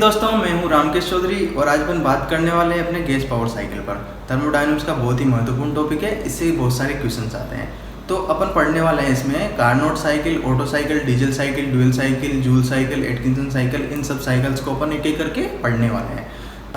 दोस्तों, मैं हूं रामकेश चौधरी और आज अपन बात करने वाले हैं अपने गैस पावर साइकिल पर। थर्मोडायनामिक्स का बहुत ही महत्वपूर्ण टॉपिक है, इससे बहुत सारे क्वेश्चंस आते हैं। तो अपन पढ़ने वाले हैं इसमें Carnot cycle, Otto cycle, diesel cycle, dual cycle, Joule cycle, Atkinson cycle, इन सब साइकिल्स को अपन एक एक करके पढ़ने वाले हैं।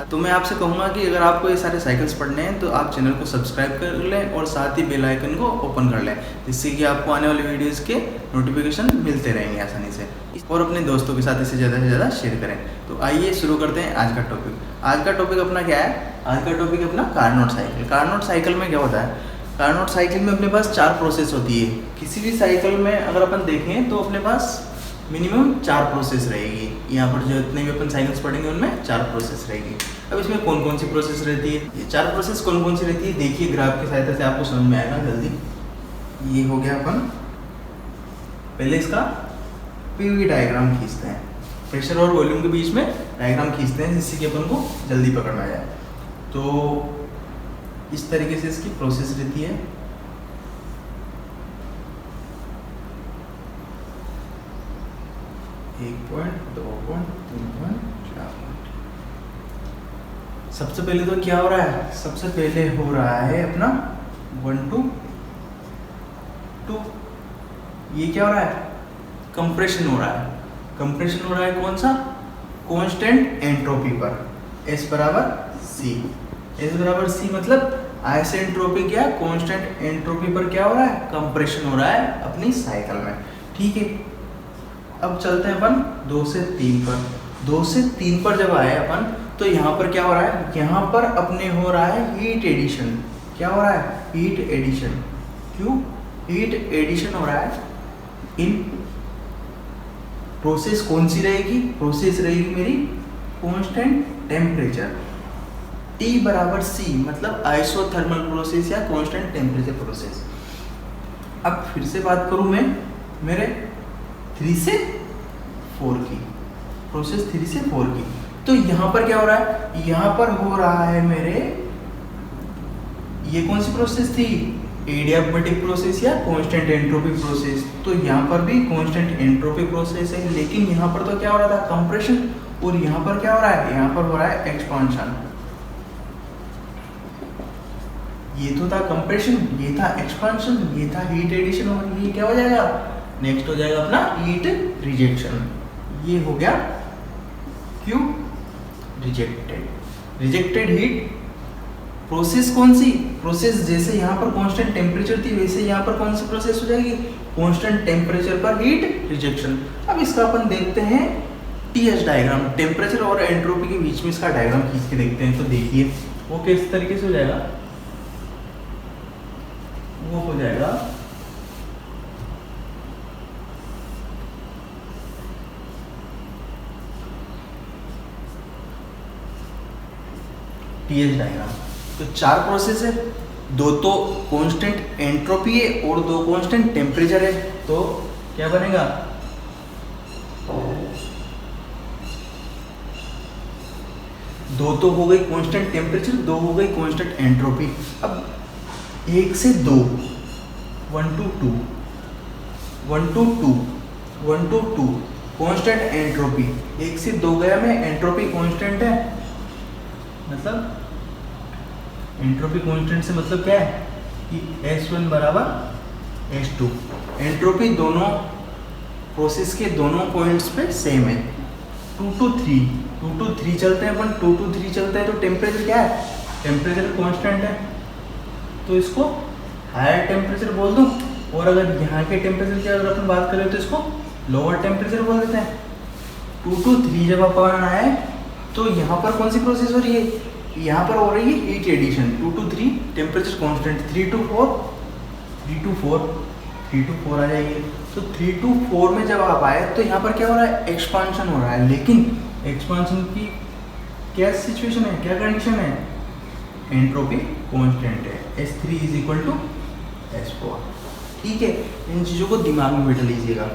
तो मैं आपसे कहूँगा कि अगर आपको ये सारे साइकिल्स पढ़ने हैं तो आप चैनल को सब्सक्राइब कर लें और साथ ही बेल आइकन को ओपन कर लें, जिससे कि आपको आने वाले वीडियोस के नोटिफिकेशन मिलते रहेंगे आसानी से। और अपने दोस्तों के साथ इसे ज़्यादा से ज़्यादा शेयर करें। तो आइए शुरू करते हैं आज का टॉपिक। आज का टॉपिक अपना क्या है? आज का टॉपिक अपना कार्नोट साइकिल। कार्नोट साइकिल में क्या होता है? कार्नोट साइकिल में अपने पास 4 प्रोसेस होती है। किसी भी साइकिल में अगर अपन देखें तो अपने पास मिनिमम 4 प्रोसेस रहेगी। यहाँ पर जो इतने भी अपन साइकिल्स पढ़ेंगे उनमें 4 प्रोसेस रहेगी। अब इसमें कौन कौन सी प्रोसेस रहती है? ये 4 प्रोसेस कौन कौन सी रहती है देखिए, ग्राफ की सहायता से आपको समझ में आएगा जल्दी। ये हो गया, अपन पहले इसका पीवी डायग्राम खींचते हैं। प्रेशर और वॉल्यूम के बीच में डायग्राम खींचते हैं, जिससे कि अपन को जल्दी पकड़ में आ जाए। तो इस तरीके से इसकी प्रोसेस रहती है। एक पॉइंट, 2 पॉइंट, 3 पॉइंट, 4 पॉइंट। सबसे पहले तो क्या हो रहा है? सबसे पहले हो रहा है अपना 1 to 2। ये क्या हो रहा है? कंप्रेशन हो रहा है। कंप्रेशन हो रहा है कौन सा? कांस्टेंट एंट्रोपी पर, S बराबर C। S बराबर C मतलब आइसेंट्रोपिक या कांस्टेंट एंट्रोपी पर क्या हो रहा है? कंप्रेशन हो रहा है अपनी साइकिल में। ठीक है, अब चलते हैं अपन 2 से 3 पर। 2 से 3 पर जब आए अपन, तो यहाँ पर क्या हो रहा है? यहाँ पर अपने हो रहा है हीट एडिशन। क्या हो रहा है? Heat addition. क्यों हीट एडिशन हो रहा है? इन प्रोसेस कौन सी रहेगी? प्रोसेस रहेगी मेरी कांस्टेंट टेम्परेचर, T बराबर C मतलब आइसोथर्मल प्रोसेस या कांस्टेंट टेम्परेचर प्रोसेस। अब फिर से बात करूं मैं मेरे 3 से 4 की प्रोसेस, 3 से 4 की। तो यहाँ पर क्या हो रहा है? यहाँ पर हो रहा है मेरे, ये कौन सी प्रोसेस थी? एडियाबैटिक प्रोसेस या कांस्टेंट एंट्रोपी प्रोसेस। तो यहाँ पर भी कांस्टेंट एंट्रोपी प्रोसेस है, लेकिन यहाँ पर तो क्या हो रहा था? कंप्रेशन। और यहाँ पर क्या हो रहा है? यहाँ पर हो रहा है एक्सपांशन। ये तो था कंप्रेशन, ये था एक्सपांशन, ये था हीट एडिशन, और ये क्या हो जाएगा? नेक्स्ट हो जाएगा अपना हीट रिजेक्शन। ये हो गया क्यों? रिजेक्टेड हीट प्रोसेस कौन सी? प्रोसेस जैसे यहाँ पर कांस्टेंट टेम्परेचर थी, वैसे यहाँ पर कौन सी प्रोसेस हो जाएगी? कांस्टेंट टेम्परेचर पर हीट रिजेक्शन। अब इसका अपन देखते हैं TH डायग्राम, टेम्परेचर और एंट्रोपी के बीच में इसका डायग्राम खींच के देखते हैं। तो देखिए वो किस तरीके से हो जाएगा? वो हो जाएगा TH डायग्राम। तो 4 प्रोसेस है, 2 तो कांस्टेंट एंट्रोपी है और 2 कांस्टेंट टेम्परेचर है। तो क्या बनेगा? दो तो हो गई कांस्टेंट टेम्परेचर, 2 हो गई कांस्टेंट एंट्रोपी। अब 1 से 2, 1 to 2, 1 to 2, 1 to 2 constant entropy. 1 से 2 गया मैं, एंट्रोपी कांस्टेंट है, मतलब एंट्रोपी कांस्टेंट से मतलब क्या है कि S1 बराबर S2। एंट्रोपी दोनों प्रोसेस के दोनों पॉइंट्स पे सेम है। 2 to 3 चलते हैं अपन, 2 to 3 चलते हैं। तो टेम्परेचर क्या है? टेम्परेचर कांस्टेंट है, तो इसको हायर टेम्परेचर बोल दूं। और अगर यहाँ के टेम्परेचर की अगर अपन बात करें तो इसको लोअर टेम्परेचर बोल देते हैं। 2 to 3 जब अपन आए तो यहाँ पर कौन सी प्रोसेस हो रही है? यहाँ पर हो रही है heat addition. 2 to 3 temperature constant, 3 to 4 आ जाएगी। तो 3 to 4 में जब आप आए तो यहाँ पर क्या हो रहा है? एक्सपांशन हो रहा है। लेकिन एक्सपांशन की क्या सिचुएशन है, क्या कंडीशन है? एंट्रोपी कांस्टेंट है, S3 is equal to S4। ठीक है, इन चीज़ों को दिमाग में बैठा लीजिएगा।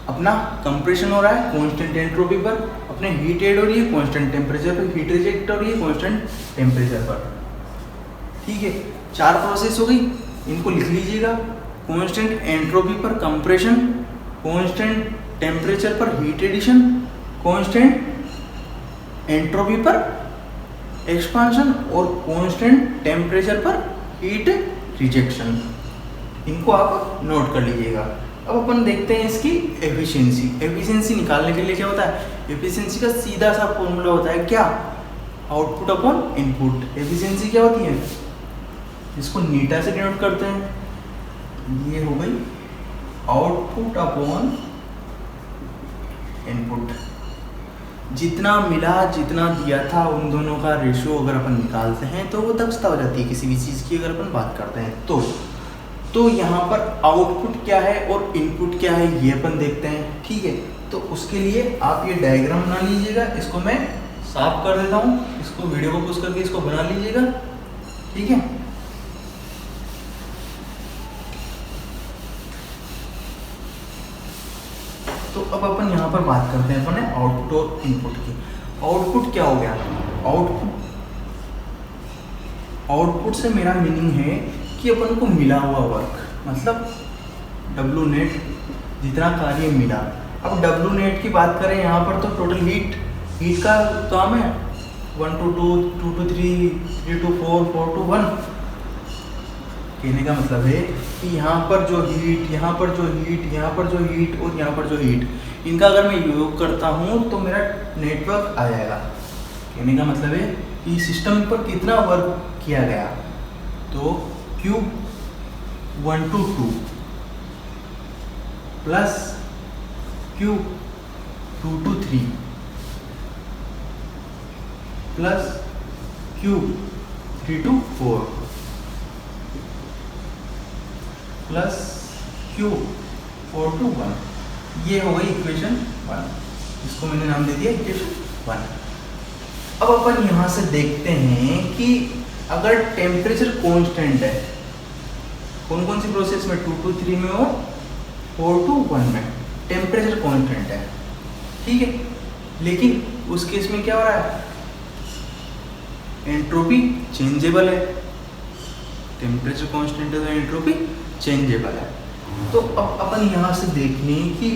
अपना कंप्रेशन हो रहा है कांस्टेंट एंट्रोपी पर, अपने हीट एड हो रही है कांस्टेंट टेम्परेचर पर, हीट रिजेक्ट हो रही है कांस्टेंट टेम्परेचर पर। ठीक है, 4 प्रोसेस हो गई, इनको लिख लीजिएगा। कांस्टेंट एंट्रोपी पर कंप्रेशन, कांस्टेंट टेम्परेचर पर हीट एडिशन, कांस्टेंट एंट्रोपी पर एक्सपांशन और कांस्टेंट टेम्परेचर पर हीट रिजेक्शन। इनको आप नोट कर लीजिएगा। अब अपन देखते हैं इसकी एफिशिएंसी। एफिशिएंसी निकालने के लिए क्या होता है, एफिशिएंसी का सीधा सा फॉर्मूला होता है क्या, आउटपुट अपॉन इनपुट। एफिशिएंसी क्या होती है, इसको नीटा से डिनोट करते हैं, ये हो गई आउटपुट अपॉन इनपुट। जितना मिला जितना दिया था उन दोनों का रेशियो अगर अपन निकालते हैं तो वो दक्षता हो जाती है किसी भी चीज़ की। अगर अपन बात करते हैं तो यहाँ पर आउटपुट क्या है और इनपुट क्या है ये अपन देखते हैं, ठीक है। तो उसके लिए आप ये डायग्राम बना लीजिएगा। इसको मैं साफ कर देता हूँ, इसको वीडियो को पुश करके इसको बना लीजिएगा, ठीक है। तो अब अपन यहाँ पर बात करते हैं अपन आउटपुट और इनपुट की। आउटपुट क्या हो गया, आउटपुट से मेरा मीनिंग है कि अपन को मिला हुआ वर्क, मतलब डब्ल्यू नेट, जितना कार्य मिला। अब डब्ल्यू नेट की बात करें यहाँ पर तो टोटल हीट का काम है 1 to 2, 2 to 3, 3 to 4, 4 to 1। कहने का मतलब है कि यहाँ पर जो हीट, यहाँ पर जो हीट, यहाँ पर जो हीट और यहाँ पर जो हीट, इनका अगर मैं योग करता हूँ तो मेरा नेटवर्क आ जाएगा। कहने का मतलब है कि सिस्टम पर कितना वर्क किया गया, तो Q 1 to 2 plus Q 2 to 3 plus Q 3 to 4 plus Q 4 to 1। ये हो गई इक्वेशन 1, इसको मैंने नाम दे दिया इक्वेशन 1। अब अपन यहाँ से देखते हैं कि अगर टेम्परेचर कांस्टेंट है, कौन कौन सी प्रोसेस में, 2 to 3 में और 4 to 1 में टेम्परेचर कांस्टेंट है, ठीक है। लेकिन उस केस में क्या हो रहा है, एंट्रोपी चेंजेबल है। टेम्परेचर कांस्टेंट है तो एंट्रोपी चेंजेबल है। तो अब अपन यहाँ से देखने कि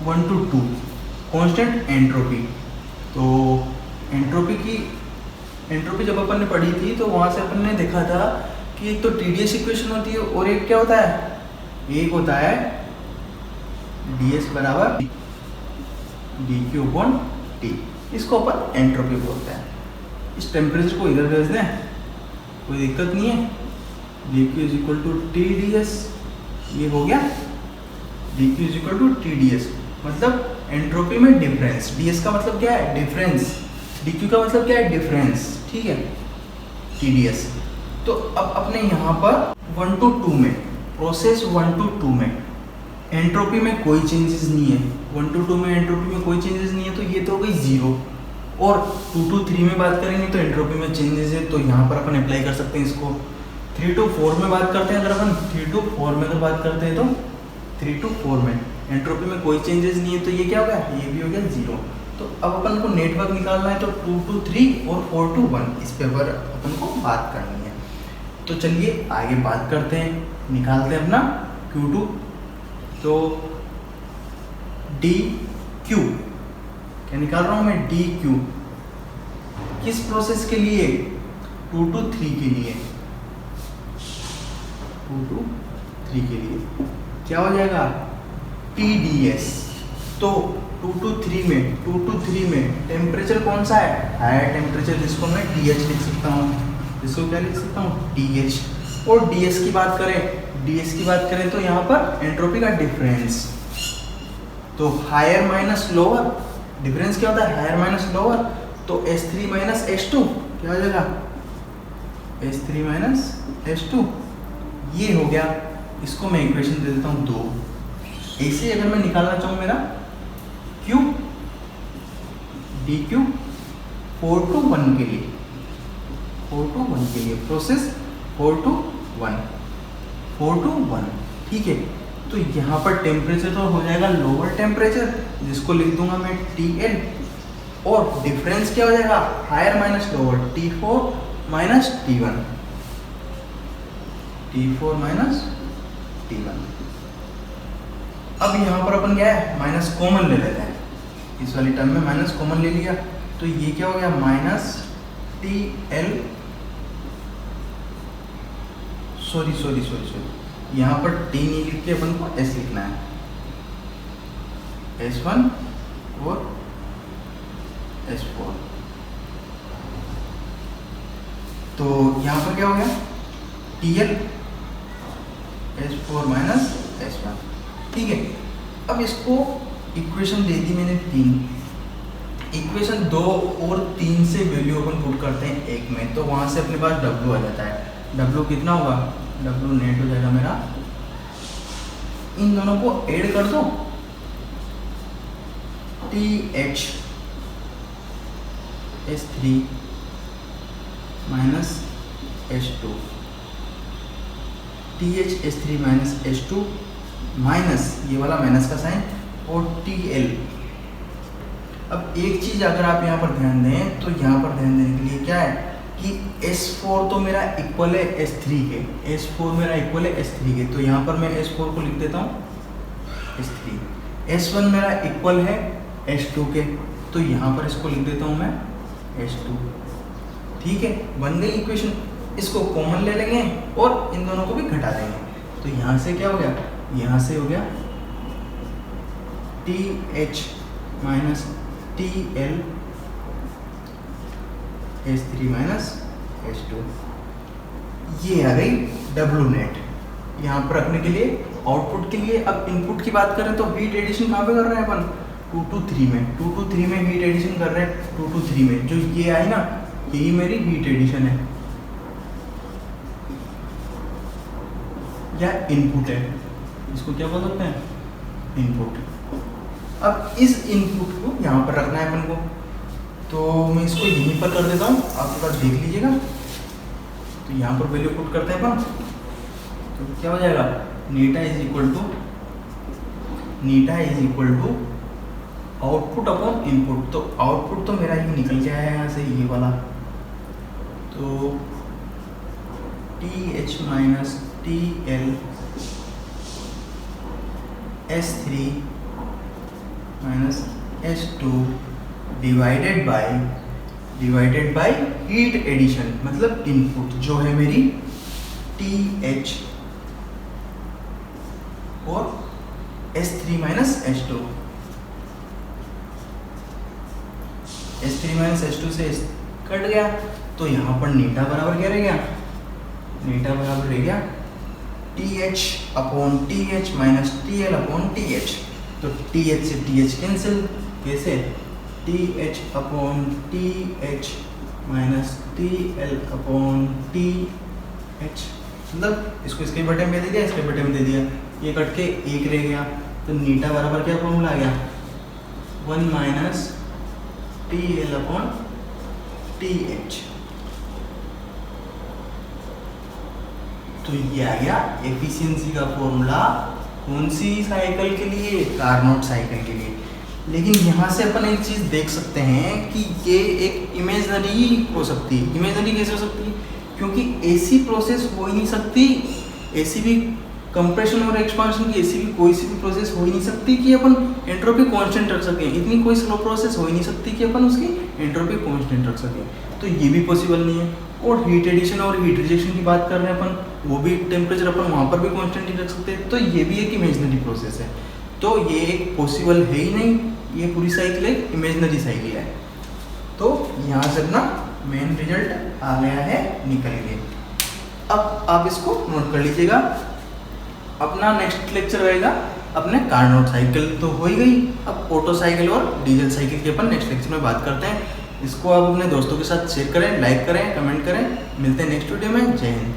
1 to 2 कांस्टेंट एंट्रोपी, तो एंट्रोपी जब अपन ने पढ़ी थी तो वहाँ से अपन ने देखा था कि एक तो TdS इक्वेशन होती है और एक क्या होता है, एक होता है ds बराबर dq अपॉन t। इसको अपन एंट्रोपी बोलते हैं। इस टेम्परेचर को इधर भेज दें, कोई दिक्कत नहीं है। dq is equal to TdS, ये हो गया dq is equal to TdS, मतलब एंट्रोपी में डिफरेंस। ds का मतलब क्या है, डिफरेंस। dq का मतलब क्या है, डिफरेंस, ठीक है, TdS। तो अब अपने यहाँ पर 1 to 2 में, प्रोसेस 1 to 2 में एंट्रोपी में कोई चेंजेस नहीं है। 1 to 2 में एंट्रोपी में कोई चेंजेस नहीं है, तो ये तो हो गई 0। और 2 to 3 में बात करेंगे तो एंट्रोपी में चेंजेस है, तो यहाँ पर अपन अप्लाई कर सकते हैं इसको। 3 to 4 में बात करते हैं, अगर अपन 3 to 4 में अगर बात करते हैं तो 3 to 4 में एंट्रोपी में कोई चेंजेस नहीं है, तो ये क्या हो गया, ये भी हो गया 0। तो अब अपन को नेटवर्क निकालना है तो 2 to 3 और 4 to 1 इस पे पर अपन को बात करनी है। तो चलिए आगे बात करते हैं, निकालते हैं अपना Q2। तो dq क्या निकाल रहा हूँ मैं, dq किस प्रोसेस के लिए, 2 to 3 के लिए, 2 to 3 के लिए क्या हो जाएगा, TdS। तो 2 to 3 में टेम्परेचर कौन सा है, हायर टेम्परेचर, जिसको मैं TH लिख सकता हूँ, जिसको क्या लिख सकता हूँ, TH। और DS की बात करें तो यहाँ पर एंट्रोपी का डिफरेंस, तो हायर माइनस लोअर, डिफरेंस क्या होता है, हायर माइनस लोअर, तो S3 माइनस S2 क्या हो जाएगा, S3 माइनस S2, ये हो गया। इसको मैं इक्वेशन दे देता हूँ 2। ऐसे अगर मैं निकालना चाहूँ मेरा Q dq 4 to 1 के लिए, 4 to 1 के लिए प्रोसेस 4 to 1, ठीक है। तो यहाँ पर टेम्परेचर तो हो जाएगा लोअर टेम्परेचर, जिसको लिख दूंगा मैं TL, और डिफरेंस क्या हो जाएगा, higher minus lower, T4 minus T1, T4 minus T1। अब यहाँ पर अपन क्या है, माइनस कॉमन ले लेते हैं, इस वाली टर्म में माइनस कॉमन ले लिया, तो ये क्या हो गया माइनस टी एल, सॉरी यहाँ पर टी नहीं लिख के अपन को एस लिखना है, S1 और S4। तो यहाँ पर क्या हो गया TL S4 माइनस S1, ठीक है। अब इसको इक्वेशन दे दी मैंने 3, इक्वेशन 2 और 3 से वैल्यू अपन पुट करते हैं 1 में, तो वहाँ से अपने पास W आ जाता है। W कितना होगा, W नेट हो जाएगा मेरा, इन दोनों को ऐड कर दो, TH S3 minus S2, TH S3 minus S2 minus ये वाला माइनस का साइन और TL। अब एक चीज अगर आप यहाँ पर ध्यान दें तो यहाँ पर ध्यान देने के लिए क्या है कि S4 तो मेरा इक्वल है S3 के, S4 मेरा इक्वल है S3 के, तो यहाँ पर मैं S4 को लिख देता हूँ S3, S1 मेरा इक्वल है S2 के, तो यहाँ पर इसको लिख देता हूँ मैं S2, ठीक है। बन गई इक्वेशन, इसको कॉमन ले लेंगे और इन दोनों को भी घटा देंगे, तो यहाँ से क्या हो गया, यहाँ से हो गया TH minus TL S3 minus S2, ये आ गई W नेट यहाँ पर रखने के लिए, आउटपुट के लिए। अब इनपुट की बात करें तो हीट एडिशन कहाँ पे कर रहे हैं अपन, 2 to 3 में, 2 to 3 में हीट एडिशन कर रहे हैं, 2 to 3 में जो ये आई ना, यही मेरी हीट एडिशन है या इनपुट है, इसको क्या बोल सकते हैं, इनपुट। अब इस इनपुट को यहाँ पर रखना है अपन को, तो मैं इसको यहीं पर कर देता हूँ, आप थोड़ा देख लीजिएगा। तो यहाँ पर वैल्यू पुट करते हैं अपन, तो क्या हो जाएगा, नीटा is equal to output upon input, तो आउटपुट तो मेरा ही निकल गया है यहाँ से ये वाला, तो TH minus TL S3 minus S2 divided by heat addition, मतलब इनपुट जो है मेरी TH और S3 minus S2, S3 minus S2 से कट गया, तो यहाँ पर नीटा बराबर क्या रह गया, नीटा बराबर रह गया TH upon TH minus TL upon TH, तो TH से TH कैंसिल, कैसे, TH upon TH minus TL upon TH, मतलब इसको इसके बटे में दे दिया, इसके बटे में दे दिया, ये कट के एक रह गया, तो नीटा बराबर क्या फॉर्मूला आ गया, 1 माइनस TL अपॉन TH, तो ये आ गया एफिशिएंसी का फॉर्मूला, कौन सी साइकिल के लिए, कार्नोट साइकिल के लिए। लेकिन यहाँ से अपन एक चीज़ देख सकते हैं कि ये एक इमेजनरी हो सकती है। इमेजनरी कैसे हो सकती है, क्योंकि ऐसी प्रोसेस हो ही नहीं सकती, ऐसी भी कंप्रेशन और एक्सपांशन की ऐसी भी कोई सी भी प्रोसेस हो ही नहीं सकती कि अपन एंट्रोपी कांस्टेंट रख सकें। इतनी कोई स्लो प्रोसेस हो ही नहीं सकती कि अपन उसकी एंट्रोपी कांस्टेंट रख सकें, तो ये भी पॉसिबल नहीं है। और हीट एडिशन और हीट रिजेक्शन की बात कर रहे हैं अपन, वो भी टेम्परेचर अपन वहाँ पर भी कांस्टेंट नहीं रख सकते, तो ये भी एक इमेजनरी प्रोसेस है। तो ये एक पॉसिबल है ही नहीं, ये पूरी साइकिल एक इमेजनरी साइकिल है। तो यहाँ से अपना मेन रिजल्ट आ गया है, निकल गए। अब आप इसको नोट कर लीजिएगा। अपना नेक्स्ट लेक्चर रहेगा अपने कार्नोट साइकिल तो हो ही गई, अब ऑटो साइकिल और डीजल साइकिल की अपन नेक्स्ट लेक्चर में बात करते हैं। इसको आप अपने दोस्तों के साथ शेयर करें, लाइक करें, कमेंट करें। मिलते हैं नेक्स्ट वीडियो में। जय हिंद।